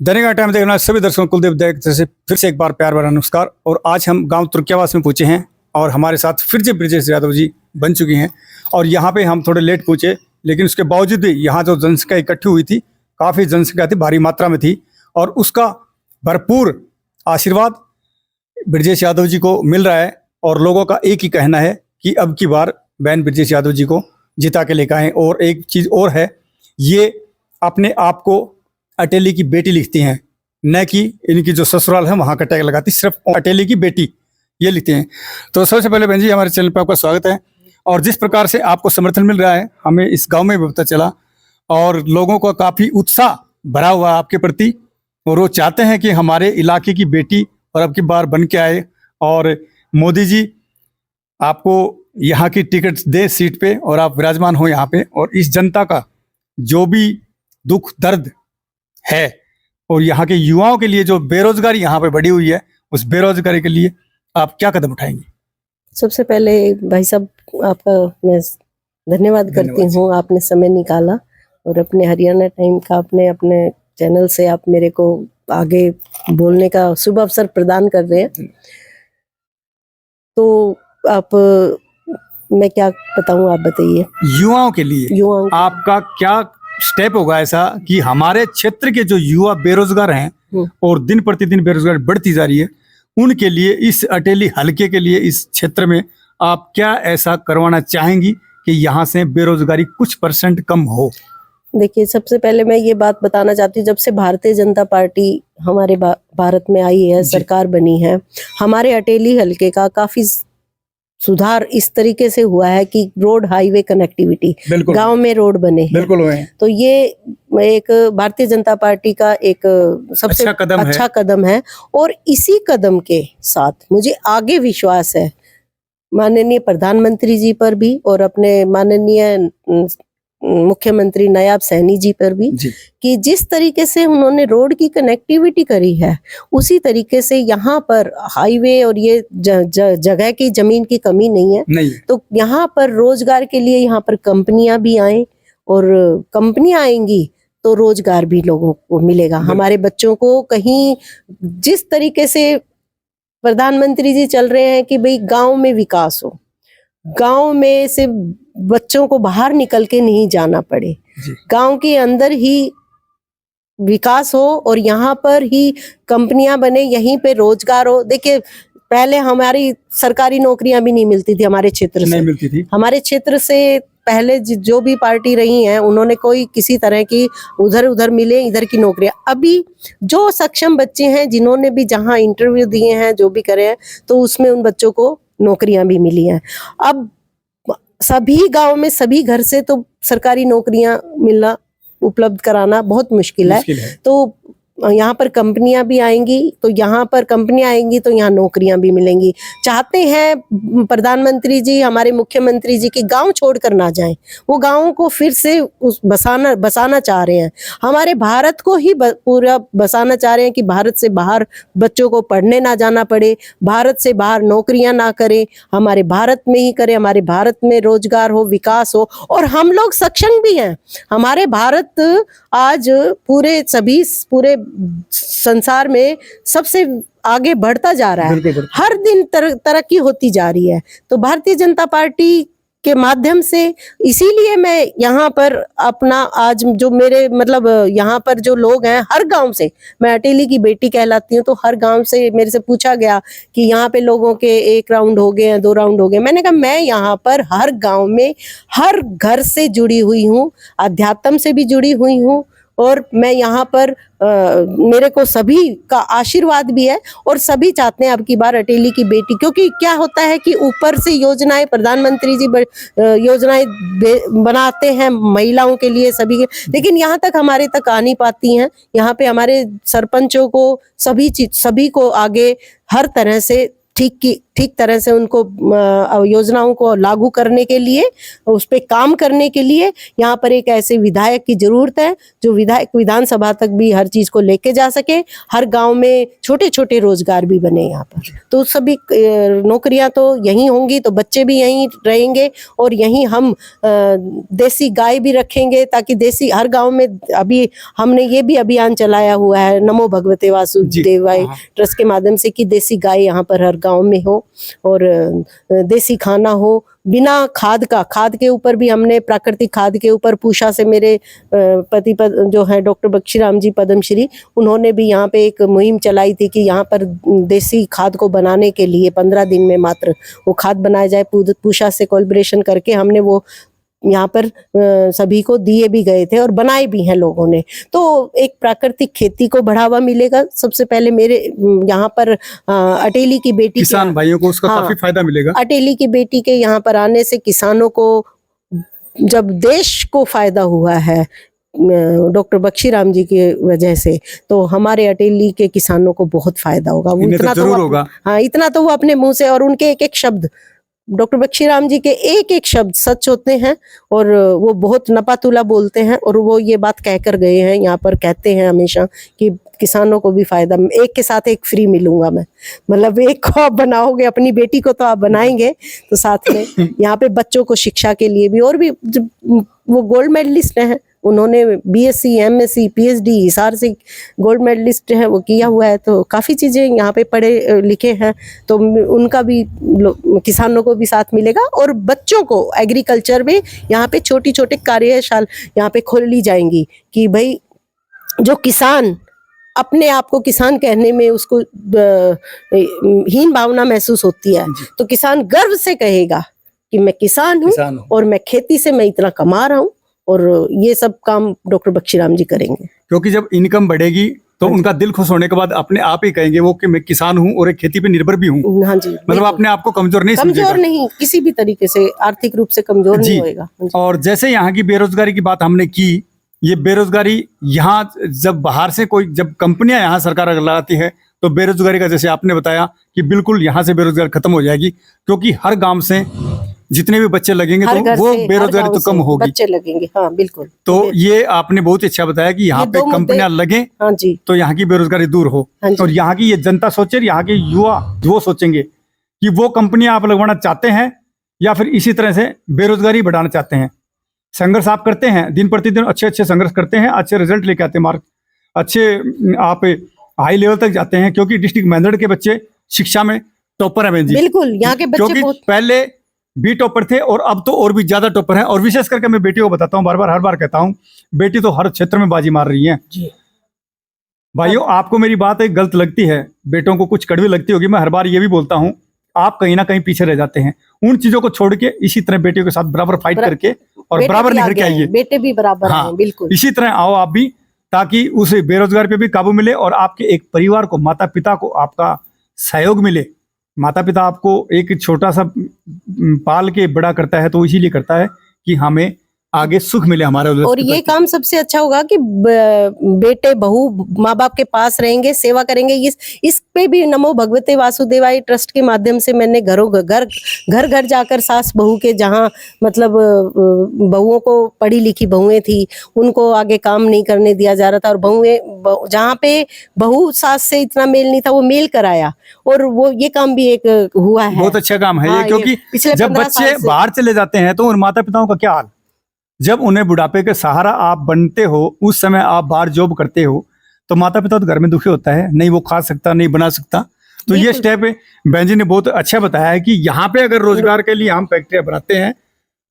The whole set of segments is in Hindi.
दैनिक टाइम देखना सभी दर्शकों कुलदीप दैनिक से फिर से एक बार प्यार भरा नमस्कार। और आज हम गांव तुर्कियावास में पहुंचे हैं और हमारे साथ फिर से ब्रजेश यादव जी बन चुकी हैं। और यहाँ पे हम थोड़े लेट पहुंचे, लेकिन उसके बावजूद भी यहाँ जो जनसंख्या इकट्ठी हुई थी, काफ़ी जनसंख्या थी, भारी मात्रा में थी, और उसका भरपूर आशीर्वाद ब्रजेश यादव जी को मिल रहा है। और लोगों का एक ही कहना है कि अब की बार बहन ब्रजेश यादव जी को जिता के लेकर आएँ। और एक चीज़ और है, ये अपने आप को अटेली की बेटी लिखती हैं, न कि इनकी जो ससुराल है वहाँ का टैग लगाती, सिर्फ अटेली की बेटी ये लिखते हैं। तो सबसे पहले बहन जी, हमारे चैनल पर आपका स्वागत है। और जिस प्रकार से आपको समर्थन मिल रहा है, हमें इस गांव में भी पता चला, और लोगों का काफ़ी उत्साह भरा हुआ है आपके प्रति, और वो चाहते हैं कि हमारे इलाके की बेटी और अब की बार बन के आए, और मोदी जी आपको यहाँ की टिकट दे सीट पे, और आप विराजमान हो यहाँ पे। और इस जनता का जो भी दुख दर्द है, और यहाँ के युवाओं के लिए जो बेरोजगारी यहाँ पे बढ़ी हुई है, उस बेरोजगारी के लिए आप क्या कदम उठाएंगे? सबसे पहले भाई साहब, आपका मैं धन्यवाद करती हूँ, आपने समय निकाला और अपने हरियाणा टाइम का अपने चैनल से आप मेरे को आगे बोलने का शुभ अवसर प्रदान कर रहे हैं। तो आप, मैं क्या बताऊँ, आप बताइए। युवाओं के लिए आपका क्या स्टेप होगा ऐसा कि हमारे क्षेत्र के जो युवा बेरोजगार हैं और दिन प्रतिदिन बेरोजगारी बढ़ती जा रही है, उनके लिए, इस अटेली हलके के लिए, इस क्षेत्र में आप क्या ऐसा करवाना चाहेंगी कि यहाँ से बेरोजगारी कुछ % कम हो? देखिए, सबसे पहले मैं ये बात बताना चाहती हूँ, जब से भारतीय जनता पार्टी हमारे भारत में आई है, सरकार बनी है, हमारे अटेली हलके का काफी सुधार इस तरीके से हुआ है कि रोड हाईवे कनेक्टिविटी, गांव में रोड बने हैं। बिल्कुल हुए हैं। तो ये एक भारतीय जनता पार्टी का एक सबसे अच्छा कदम है। और इसी कदम के साथ मुझे आगे विश्वास है माननीय प्रधानमंत्री जी पर भी, और अपने माननीय मुख्यमंत्री नायब सैनी जी पर भी, कि जिस तरीके से उन्होंने रोड की कनेक्टिविटी करी है, उसी तरीके से यहाँ पर हाईवे और ये जगह की, जमीन की कमी नहीं है। तो यहाँ पर रोजगार के लिए यहाँ पर कंपनियां भी आए, और कंपनियां आएंगी तो रोजगार भी लोगों को मिलेगा। हमारे बच्चों को कहीं, जिस तरीके से प्रधानमंत्री जी चल रहे हैं कि भाई गांव में विकास हो, गांव में से बच्चों को बाहर निकल के नहीं जाना पड़े, गांव के अंदर ही विकास हो, और यहाँ पर ही कंपनियां बने, यहीं पे रोजगार हो। देखिए, पहले हमारी सरकारी नौकरियां भी नहीं मिलती थी, हमारे क्षेत्र से नहीं मिलती थी। हमारे क्षेत्र से पहले जो भी पार्टी रही हैं, उन्होंने कोई किसी तरह की उधर मिले इधर की नौकरियां। अभी जो सक्षम बच्चे हैं, जिन्होंने भी जहां इंटरव्यू दिए हैं, जो भी करे हैं, तो उसमें उन बच्चों को नौकरियां भी मिली हैं। अब सभी गांव में, सभी घर से तो सरकारी नौकरियां मिलना, उपलब्ध कराना बहुत मुश्किल है। तो यहाँ पर कंपनियां भी आएंगी, तो यहाँ पर कंपनियां आएंगी तो यहाँ नौकरियां भी मिलेंगी। चाहते हैं प्रधानमंत्री जी, हमारे मुख्यमंत्री जी, कि गांव छोड़कर ना जाएं, वो गांवों को फिर से बसाना चाह रहे हैं। हमारे भारत को ही पूरा बसाना चाह रहे हैं कि भारत से बाहर बच्चों को पढ़ने ना जाना पड़े, भारत से बाहर नौकरियां ना करें, हमारे भारत में ही करें, हमारे भारत में रोजगार हो, विकास हो। और हम लोग सक्षम भी हैं। हमारे भारत आज पूरे संसार में सबसे आगे बढ़ता जा रहा है, हर दिन तरक्की होती जा रही है। तो भारतीय जनता पार्टी के माध्यम से, इसीलिए मैं यहाँ पर अपना, आज जो मेरे मतलब यहाँ पर जो लोग हैं, हर गांव से, मैं अटेली की बेटी कहलाती हूँ, तो हर गांव से मेरे से पूछा गया कि यहाँ पे लोगों के 1 राउंड हो गए हैं, 2 राउंड हो गए। मैंने कहा, मैं यहाँ पर हर गांव में, हर घर से जुड़ी हुई हूँ, अध्यात्म से भी जुड़ी हुई हूँ, और मैं यहाँ पर मेरे को सभी का आशीर्वाद भी है, और सभी चाहते हैं अब की बार अटेली की बेटी। क्योंकि क्या होता है कि ऊपर से योजनाएं, प्रधानमंत्री जी योजनाएं बनाते हैं महिलाओं के लिए, सभी के, लेकिन यहाँ तक हमारे तक आ नहीं पाती हैं। यहाँ पे हमारे सरपंचों को, सभी को आगे हर तरह से ठीक ठीक तरह से उनको योजनाओं को लागू करने के लिए, उस पर काम करने के लिए यहाँ पर एक ऐसे विधायक की जरूरत है जो विधायक विधानसभा तक भी हर चीज को लेके जा सके। हर गांव में छोटे छोटे रोजगार भी बने यहाँ पर, तो सभी नौकरियां तो यहीं होंगी, तो बच्चे भी यहीं रहेंगे और यहीं हम देसी गाय भी रखेंगे, ताकि देसी हर गांव में, अभी हमने ये भी अभियान चलाया हुआ है नमो भगवते वासुदेवाय ट्रस्ट के माध्यम से कि देसी गाय यहाँ पर हर गांव में हो और देसी खाना हो, बिना खाद का। खाद के ऊपर भी हमने प्राकृतिक खाद के ऊपर पूषा से मेरे पति जो है डॉक्टर बख्शीराम जी पद्मश्री, उन्होंने भी यहाँ पे एक मुहिम चलाई थी कि यहाँ पर देसी खाद को बनाने के लिए 15 दिन में मात्र वो खाद बनाया जाए। पूषा से कोलैबोरेशन करके हमने वो यहाँ पर सभी को दिए भी गए थे और बनाए भी हैं लोगों ने। तो एक प्राकृतिक खेती को बढ़ावा मिलेगा। सबसे पहले मेरे यहाँ पर अटेली की बेटी किसान भाइयों को उसका काफी फायदा मिलेगा। अटेली की बेटी के यहाँ पर आने से किसानों को, जब देश को फायदा हुआ है डॉक्टर बख्शीराम जी की वजह से, तो हमारे अटेली के किसानों को बहुत फायदा होगा। वो इतना तो होगा, हाँ, इतना तो वो अपने मुंह से, और उनके एक एक शब्द, डॉक्टर बख्शीराम जी के एक एक शब्द सच होते हैं और वो बहुत नपातुला बोलते हैं। और वो ये बात कहकर गए हैं, यहाँ पर कहते हैं हमेशा कि किसानों को भी फायदा, एक के साथ एक फ्री मिलूंगा मैं। मतलब एक को आप बनाओगे, अपनी बेटी को तो आप बनाएंगे, तो साथ में यहाँ पे बच्चों को शिक्षा के लिए भी, और भी वो गोल्ड मेडलिस्ट हैं, उन्होंने बीएससी, एमएससी, पीएचडी हिसार से गोल्ड मेडलिस्ट है, वो किया हुआ है। तो काफ़ी चीज़ें यहाँ पे पढ़े लिखे हैं, तो उनका भी, किसानों को भी साथ मिलेगा। और बच्चों को एग्रीकल्चर में यहाँ पे छोटी छोटी कार्यशाला यहाँ पे खोल ली जाएंगी कि भाई जो किसान अपने आप को किसान कहने में उसको हीन भावना महसूस होती है, तो किसान गर्व से कहेगा कि मैं किसान हूँ और मैं खेती से मैं इतना कमा रहा हूँ। और ये सब काम डॉक्टर बख्शीराम जी करेंगे, क्योंकि जब इनकम बढ़ेगी तो उनका दिल खुश होने के बाद अपने आप ही कहेंगे वो कि मैं किसान हूँ और एक खेती पे निर्भर भी हूँ। हाँ जी, मतलब अपने आप को कमजोर नहीं किसी भी तरीके से आर्थिक रूप से कमजोर नहीं होएगा। और जैसे यहाँ की बेरोजगारी की बात हमने की, ये बेरोजगारी यहाँ जब बाहर से कोई, जब कंपनियां यहाँ सरकार अगर लगाती है तो बेरोजगारी का, जैसे आपने बताया कि बिल्कुल यहाँ से बेरोजगारी खत्म हो जाएगी, क्योंकि हर गांव से जितने भी बच्चे लगेंगे तो वो बेरोजगारी तो कम होगी, बच्चे लगेंगे। हाँ बिल्कुल। तो ये आपने बहुत अच्छा बताया कि यहाँ पे कंपनियां लगे, हाँ जी, तो यहाँ की बेरोजगारी दूर हो। और यहाँ की ये जनता सोचे, यहाँ के युवा वो सोचेंगे कि वो कंपनियां आप लगवाना चाहते हैं या फिर इसी तरह से बेरोजगारी बढ़ाना चाहते हैं। संघर्ष आप करते हैं, दिन प्रतिदिन अच्छे अच्छे संघर्ष करते हैं, अच्छे रिजल्ट लेके आते हैं, मार्क अच्छे, आप हाई लेवल तक जाते हैं, क्योंकि डिस्ट्रिक्ट मेंढर के बच्चे शिक्षा में टॉपर है। बिल्कुल, यहाँ के बच्चे क्योंकि पहले भी टॉपर थे और अब तो और भी ज्यादा टॉपर हैं। और विशेष करके मैं बेटियों को बताता हूँ, हर बार कहता हूँ, बेटी तो हर क्षेत्र में बाजी मार रही है। भाइयों, आपको मेरी बात एक गलत लगती है, बेटों को कुछ कड़वी लगती होगी, मैं हर बार ये भी बोलता हूँ, आप कहीं ना कहीं पीछे रह जाते हैं। उन चीजों को छोड़ के इसी तरह बेटियों के साथ बराबर फाइट करके और बराबर निखर के आइए। बेटे भी बराबर हैं, बिल्कुल इसी तरह आओ आप भी, ताकि उस बेरोजगार पे भी काबू मिले और आपके एक परिवार को, माता पिता को आपका सहयोग मिले। माता पिता आपको एक छोटा सा पाल के बड़ा करता है तो इसीलिए करता है कि हमें आगे सुख मिले हमारे। और ये काम सबसे अच्छा होगा कि बेटे बहू माँ बाप के पास रहेंगे, सेवा करेंगे। इस पे भी नमो भगवते वासुदेवाय ट्रस्ट के माध्यम से मैंने घर घर जाकर सास बहू के, जहाँ मतलब बहुओं को, पढ़ी लिखी बहुएं थी, उनको आगे काम नहीं करने दिया जा रहा था, और बहुएं जहाँ पे बहू सास से इतना मेल नहीं था वो मेल कराया, और वो ये काम भी एक हुआ है। बहुत अच्छा काम है ये, क्योंकि जब बच्चे बाहर चले जाते हैं तो उन माता पिताओं का क्या हाल, जब उन्हें बुढ़ापे के सहारा आप बनते हो, उस समय आप बाहर जॉब करते हो, तो माता पिता तो घर में दुखी होता है, नहीं वो खा सकता, नहीं बना सकता। तो ये स्टेप बहन जी ने बहुत अच्छा बताया है कि यहाँ पे अगर रोजगार के लिए हम फैक्ट्रियां बनाते हैं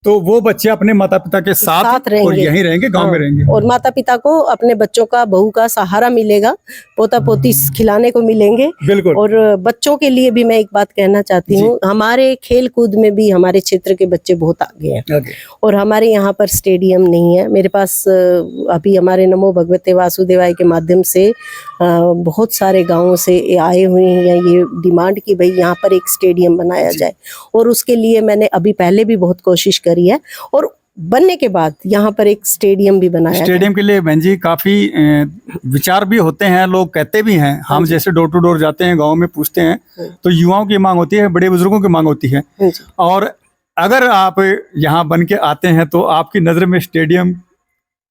तो वो बच्चे अपने माता पिता के साथ और यहीं रहेंगे, गांव में रहेंगे, और माता पिता को अपने बच्चों का, बहू का सहारा मिलेगा, पोता पोती खिलाने को मिलेंगे। बिल्कुल। और बच्चों के लिए भी मैं एक बात कहना चाहती हूँ, हमारे खेल कूद में भी हमारे क्षेत्र के बच्चे बहुत आगे हैं, और हमारे यहाँ पर स्टेडियम नहीं है। मेरे पास अभी हमारे नमो भगवते वासुदेवाय के माध्यम से बहुत सारे गाँवों से आए हुए हैं ये डिमांड कि भाई यहाँ पर एक स्टेडियम बनाया जाए, और उसके लिए मैंने अभी पहले भी बहुत कोशिश करी है। और बनने के बाद यहाँ पर एक स्टेडियम भी बनाया स्टेडियम के लिए बहन जी काफी विचार भी होते हैं, लोग कहते भी हैं। हम जैसे डोर टू डोर जाते हैं, गांव में पूछते हैं, तो युवाओं की मांग होती है, बड़े बुजुर्गों की मांग होती है। है जी। और अगर आप यहाँ बन के आते हैं तो आपकी नजर में स्टेडियम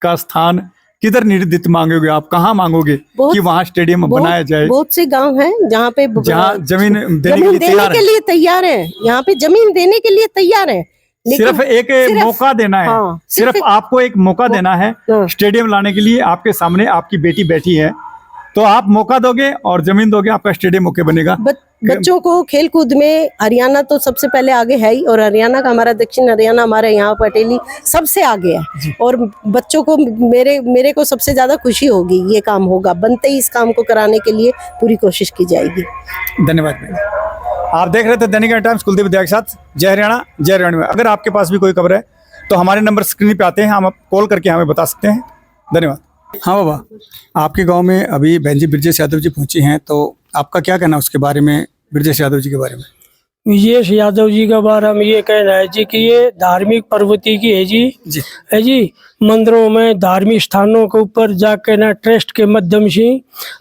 का स्थान किधर निर्दित मांगोगे, आप कहाँ मांगोगे कि वहाँ स्टेडियम बनाया जाए? बहुत से गांव हैं जहाँ पे जहाँ जमीन देने जमीन के लिए तैयार के है, लिए तैयार है, यहाँ पे जमीन देने के लिए तैयार है, सिर्फ एक मौका देना है। हाँ, सिर्फ आपको एक मौका देना है स्टेडियम लाने के लिए। आपके सामने आपकी बेटी बैठी है, तो आप मौका दोगे और जमीन दोगे, आपका स्टेडियम ओके बनेगा। बच्चों को खेल कूद में हरियाणा तो सबसे पहले आगे है ही, और हरियाणा का हमारा दक्षिण हरियाणा हमारे यहाँ पटेली सबसे आगे है। और बच्चों को मेरे को सबसे ज्यादा खुशी होगी, ये काम होगा बनते ही इस काम को कराने के लिए पूरी कोशिश की जाएगी। धन्यवाद। आप देख रहे थे दैनिक टाइम्स कुलदीप विद्या के साथ। जय हरियाणा जय हरियाणा। अगर आपके पास भी कोई खबर है तो हमारे नंबर स्क्रीन पे आते हैं, हम कॉल करके हमें बता सकते हैं। धन्यवाद। हाँ बाबा, आपके गांव में अभी बहन जी ब्रजेश यादव जी पहुंची हैं, तो आपका क्या कहना उसके बारे में, ब्रजेश यादव जी के बारे में? ब्रजेश यादव जी का बारे में ये कहना है जी कि ये धार्मिक प्रवृत्ति की है जी है जी। मंदिरों में धार्मिक स्थानों के ऊपर जाकर ना ट्रस्ट के माध्यम से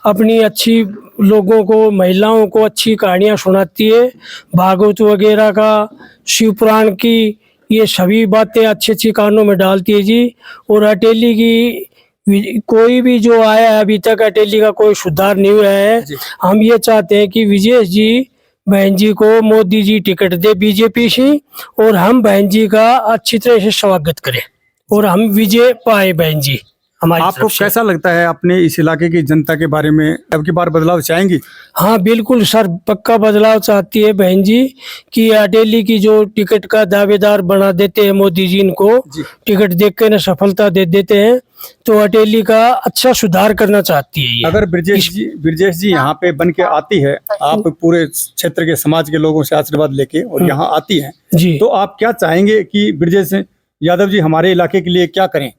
अपनी अच्छी लोगों को, महिलाओं को अच्छी कहानियाँ सुनाती है, भागवत वगैरह का, शिव पुराण की, ये सभी बातें अच्छी अच्छी कहानों में डालती है जी। और अटेली की कोई भी जो आया है अभी तक अटेली का कोई सुधार नहीं हुआ है। हम ये चाहते हैं कि ब्रजेश जी बहन जी को मोदी जी टिकट दे बीजेपी से, और हम बहन जी का अच्छी तरह से स्वागत करें और हम विजय पाए बहन जी हमारी। आपको कैसा लगता है अपने इस इलाके की जनता के बारे में, अब की बार बदलाव चाहेंगी? हाँ बिल्कुल सर, पक्का बदलाव चाहती है बहन जी कि अटेली की जो टिकट का दावेदार बना देते हैं मोदी जी, इनको टिकट देख के ना सफलता दे देते हैं, तो अटेली का अच्छा सुधार करना चाहती है ये। अगर ब्रजेश जी यहाँ पे बन के आती है, आप पूरे क्षेत्र के समाज के लोगों से आशीर्वाद लेके और यहाँ आती है जी, तो आप क्या चाहेंगे कि ब्रजेश यादव जी हमारे इलाके के लिए क्या करें?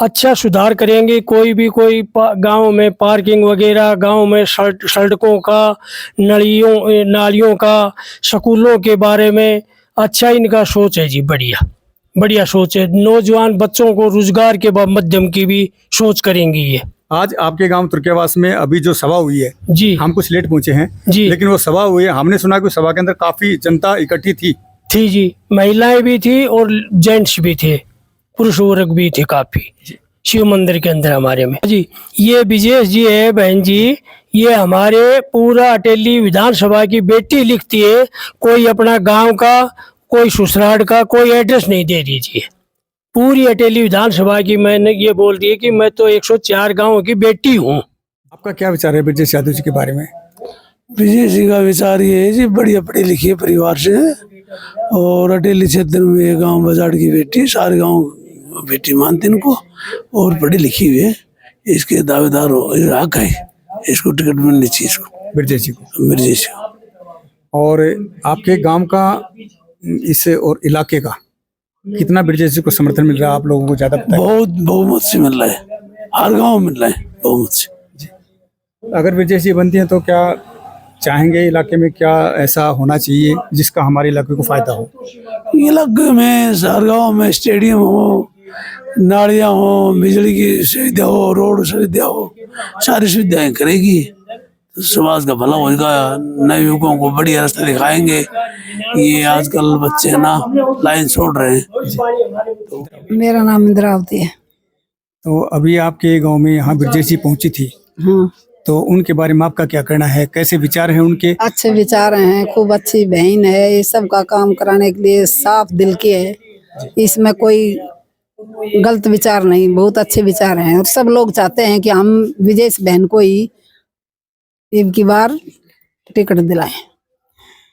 अच्छा सुधार करेंगे। कोई गांव में पार्किंग वगैरह, गांव में सड़कों का, नालियों का, स्कूलों के बारे में अच्छा इनका सोच है जी। बढ़िया सोच है। नौजवान बच्चों को रोजगार के माध्यम की भी सोच करेंगी ये। आज आपके गांव तुर्कियावास में अभी जो सभा हुई है जी, हम कुछ लेट पहुंचे हैं जी, लेकिन वो सभा हुई है, हमने सुना कि सभा के अंदर काफी जनता इकट्ठी थी जी, महिलाएं भी थी और जेंट्स भी थे, पुरुष वर्ग भी थे काफी शिव मंदिर के अंदर हमारे में जी। ये ब्रजेश जी है बहन जी, ये हमारे पूरा अटेली विधानसभा की बेटी लिखती है। कोई अपना गांव का, कोई ससुराल का कोई एड्रेस नहीं दे दीजिए। पूरी अटेली विधानसभा की मैंने ये बोल दी कि मैं तो 104 गांव की बेटी हूँ। आपका क्या विचार है ब्रजेश यादव जी के बारे में? ब्रजेश जी का विचार ये है जी, बढ़िया पढ़े लिखे परिवार से है और अटेली क्षेत्र में गांव बाजार की बेटी, सारे गांव बेटी मानते इनको, और पढ़ी लिखी हुई है, इसके दावेदार हो, हक है, इसको टिकट मिलनी चाहिए इसको, ब्रजेश जी को। ब्रजेश को। और आपके गांव का इस और इलाके का कितना ब्रजेश जी को समर्थन मिल रहा है? आप लोगों को ज्यादा पता है? बहुत बहुमत से मिल रहा है, हर गांव मिल रहा है बहुमत से। अगर ब्रजेश जी बनती हैं तो क्या चाहेंगे इलाके में, क्या ऐसा होना चाहिए जिसका हमारे इलाके को फायदा हो? इलाके में हर गाँव में स्टेडियम हो, नालियाँ हो, बिजली की सुविधा हो, रोड सुविधा हो, सारी सुविधाएं करेगी तो समाज का भला होगा। नए युवकों को बढ़िया रास्ता दिखाएंगे। ये आजकल बच्चे ना लाइन छोड़ रहे हैं। मेरा नाम इंद्रावती है। तो अभी आपके गांव में यहाँ ब्रजेश जी पहुंची थी, हाँ, तो उनके बारे में आपका क्या कहना है? कैसे विचार हैं उनके? अच्छे विचार हैं, खूब अच्छी बहन है, ये सब का काम कराने के लिए साफ दिल की है, इसमें कोई गलत विचार नहीं, बहुत अच्छे विचार हैं। और सब लोग चाहते हैं कि हम ब्रजेश बहन को ही एक की बार टिकट दिलाएं।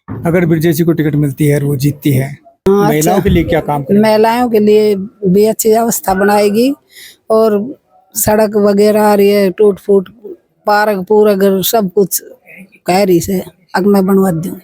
अगर ब्रजेश जी को टिकट मिलती है और वो जीतती है, महिलाओं के लिए क्या काम करें? महिलाओं के लिए भी अच्छी व्यवस्था बनाएगी और सड़क वगैरह ये टूट फूट पार्क पूरा सब कुछ कह रही से अब मैं बनवा दूँ।